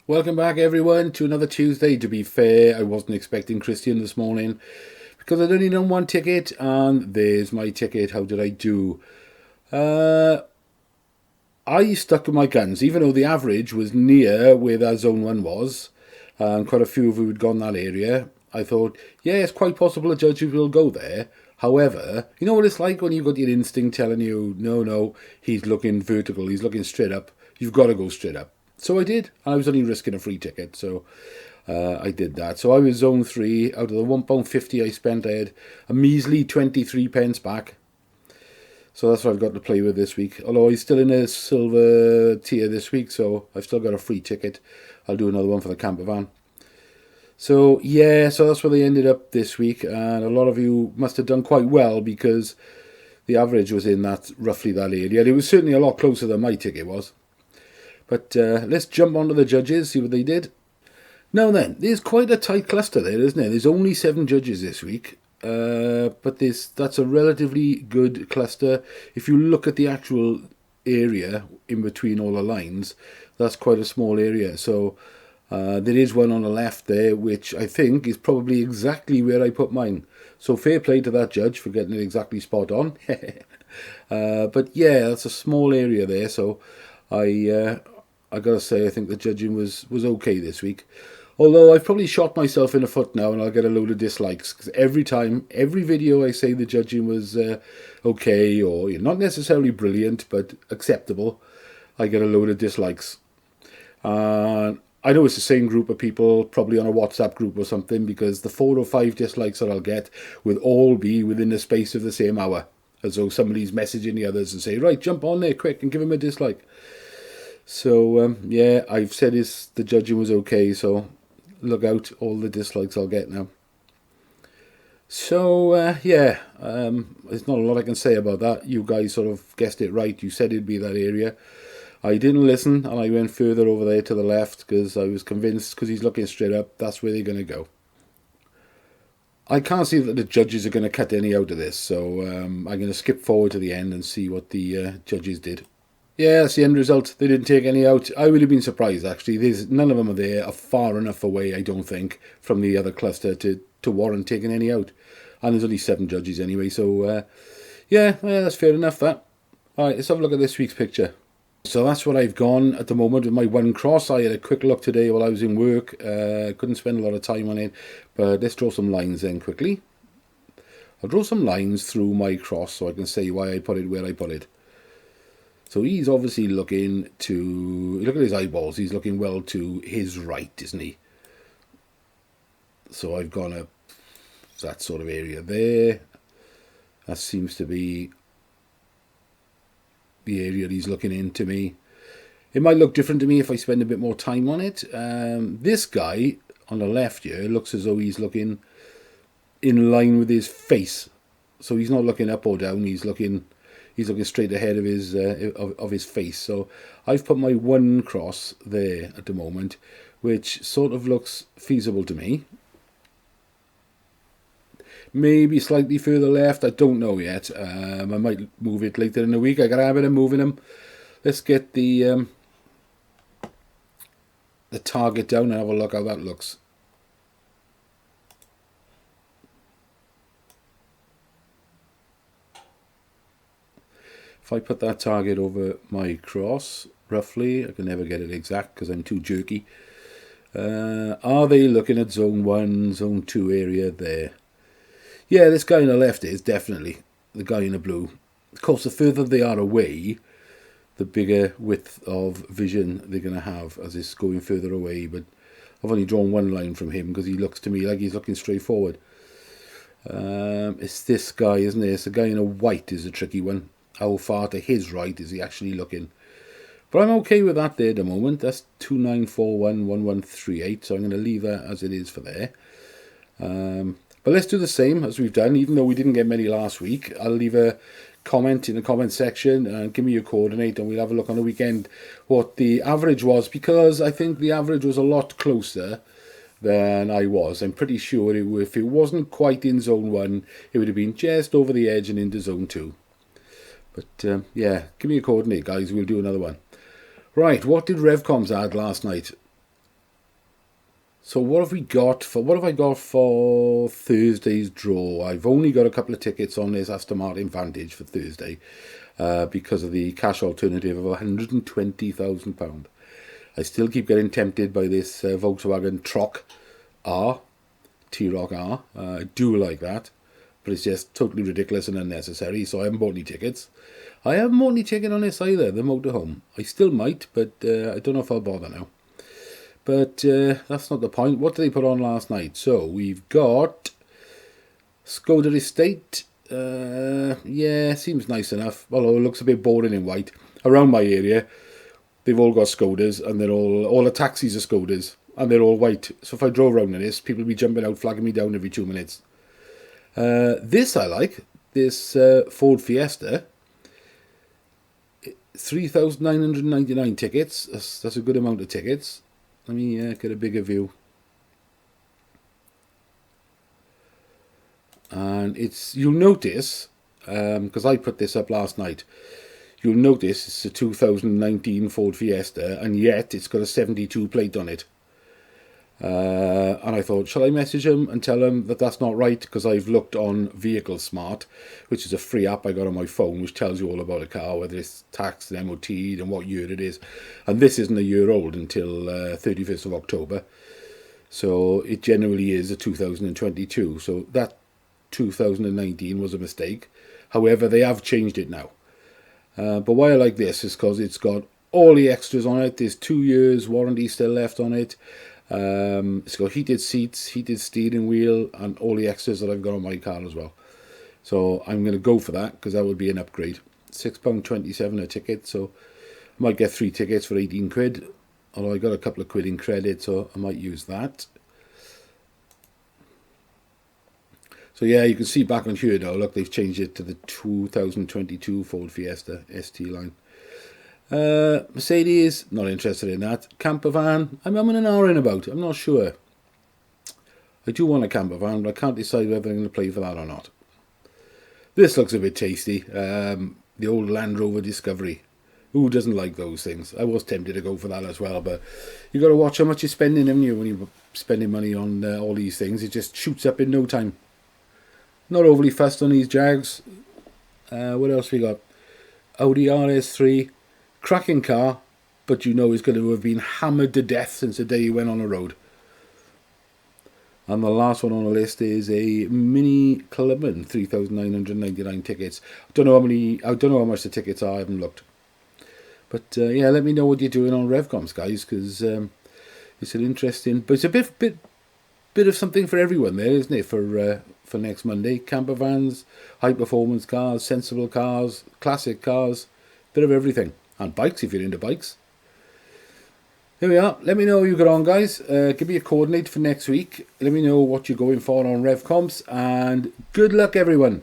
Welcome back everyone to another Tuesday. To be fair, I wasn't expecting Christian this morning because I'd only done one ticket and there's my ticket. How did I do? I stuck with my guns, even though the average was near where that zone 1 was. Quite a few of you had gone that area. I thought, yeah, it's quite possible a judge will go there. However, you know what it's like when you've got your instinct telling you, no, he's looking vertical, he's looking straight up. You've got to go straight up. So I did. I was only risking a free ticket, so I did that. So I was zone 3. Out of the £1.50 I spent, I had a measly 23 pence back. So that's what I've got to play with this week. Although he's still in a silver tier this week, so I've still got a free ticket. I'll do another one for the camper van. So yeah, so that's where they ended up this week, and a lot of you must have done quite well because the average was in that roughly that area. It was certainly a lot closer than my ticket was. But let's jump onto the judges, see what they did. Now then, there's quite a tight cluster there, isn't there? There's only 7 judges this week. But that's a relatively good cluster. If you look at the actual area in between all the lines, that's quite a small area. So there is one on the left there, which I think is probably exactly where I put mine. So fair play to that judge for getting it exactly spot on. But yeah, that's a small area there. So I gotta say, I think the judging was okay this week. Although I've probably shot myself in the foot now and I'll get a load of dislikes. Because every video I say the judging was okay or not necessarily brilliant but acceptable, I get a load of dislikes. I know it's the same group of people, probably on a WhatsApp group or something, because the 4 or 5 dislikes that I'll get will all be within the space of the same hour. As though somebody's messaging the others and say, right, jump on there quick and give him a dislike. So, yeah, I've said the judging was okay, so look out, all the dislikes I'll get now. So, yeah, there's not a lot I can say about that. You guys sort of guessed it right. You said it'd be that area. I didn't listen, and I went further over there to the left because I was convinced, because he's looking straight up, that's where they're going to go. I can't see that the judges are going to cut any out of this, so I'm going to skip forward to the end and see what the judges did. Yeah, that's the end result. They didn't take any out. I would have been surprised, actually. None of them are far enough away, I don't think, from the other cluster to warrant taking any out. And there's only 7 judges anyway, so yeah, that's fair enough, that. Alright, let's have a look at this week's picture. So that's what I've gone at the moment with my 1 cross. I had a quick look today while I was in work. Couldn't spend a lot of time on it, but let's draw some lines then quickly. I'll draw some lines through my cross so I can say why I put it where I put it. So he's obviously looking to, look at his eyeballs, he's looking well to his right, isn't he? So I've gone up that sort of area there. That seems to be the area he's looking into me. It might look different to me if I spend a bit more time on it. This guy on the left here looks as though he's looking in line with his face. So he's not looking up or down, he's looking straight ahead of his face. So I've put my 1 cross there at the moment, which sort of looks feasible to me. Maybe slightly further left, I don't know yet. I might move it later in the week. I got a habit of moving them. Let's get the target down and have a look how that looks. If I put that target over my cross, roughly, I can never get it exact because I'm too jerky. Are they looking at zone 1, zone 2 area there? Yeah, this guy on the left is definitely the guy in the blue. Of course, the further they are away, the bigger width of vision they're going to have as it's going further away. But I've only drawn 1 line from him because he looks to me like he's looking straight forward. It's this guy, isn't it? It's the guy in a white is a tricky one. How far to his right is he actually looking? But I'm okay with that there at the moment. That's 29411138, so I'm going to leave that as it is for there. But let's do the same as we've done, even though we didn't get many last week. I'll leave a comment in the comment section and give me your coordinate, and we'll have a look on the weekend what the average was, because I think the average was a lot closer than I was. I'm pretty sure if it wasn't quite in zone 1, it would have been just over the edge and into zone 2. But yeah, give me a coordinate, guys. We'll do another one. Right, what did Revcomps add last night? So what have I got for Thursday's draw? I've only got a couple of tickets on this Aston Martin Vantage for Thursday because of the cash alternative of £120,000. I still keep getting tempted by this Volkswagen T-Roc R. I do like that, but it's just totally ridiculous and unnecessary, so I haven't bought any tickets. I haven't bought any ticket on this either, the motorhome. I still might, but I don't know if I'll bother now. But that's not the point. What did they put on last night? So we've got Skoda Estate. Yeah, seems nice enough. Although it looks a bit boring in white. Around my area, they've all got Skodas, and they're all the taxis are Skodas, and they're all white. So if I drove around in this, people would be jumping out, flagging me down every 2 minutes. This I like. This Ford Fiesta. 3,999 tickets. That's a good amount of tickets. Let me get a bigger view. And you'll notice, because I put this up last night, you'll notice it's a 2019 Ford Fiesta, and yet it's got a 72 plate on it. And I thought, shall I message them and tell them that that's not right? Because I've looked on Vehicle Smart, which is a free app I got on my phone, which tells you all about a car, whether it's taxed and MOT'd and what year it is. And this isn't a year old until 31st of October. So it generally is a 2022. So that 2019 was a mistake. However, they have changed it now. But why I like this is because it's got all the extras on it. There's 2 years warranty still left on it. It's got heated seats, heated steering wheel, and all the extras that I've got on my car as well. So I'm going to go for that because that would be an upgrade. £6.27 a ticket, so I might get 3 tickets for 18 quid. Although I got a couple of quid in credit, so I might use that. So yeah, you can see back on here now, look, they've changed it to the 2022 Ford Fiesta ST line. Mercedes, not interested in that. Camper van, I'm in an hour in about. I'm not sure. I do want a camper van, but I can't decide whether I'm going to play for that or not. This looks a bit tasty. The old Land Rover Discovery. Who doesn't like those things? I was tempted to go for that as well, but you got to watch how much you're spending, haven't you, when you're spending money on all these things. It just shoots up in no time. Not overly fussed on these Jags. What else we got? Audi RS3. Cracking car, but you know he's going to have been hammered to death since the day he went on the road. And the last one on the list is a Mini Clubman, 3,999 tickets. I don't know how much the tickets are. I haven't looked. But yeah, let me know what you're doing on Revcomps, guys, because it's an interesting. But it's a bit of something for everyone there, isn't it? For next Monday, camper vans, high performance cars, sensible cars, classic cars, bit of everything. And bikes, if you're into bikes. Here we are. Let me know how you get on, guys. Give me a coordinate for next week. Let me know what you're going for on Revcomps. And good luck, everyone.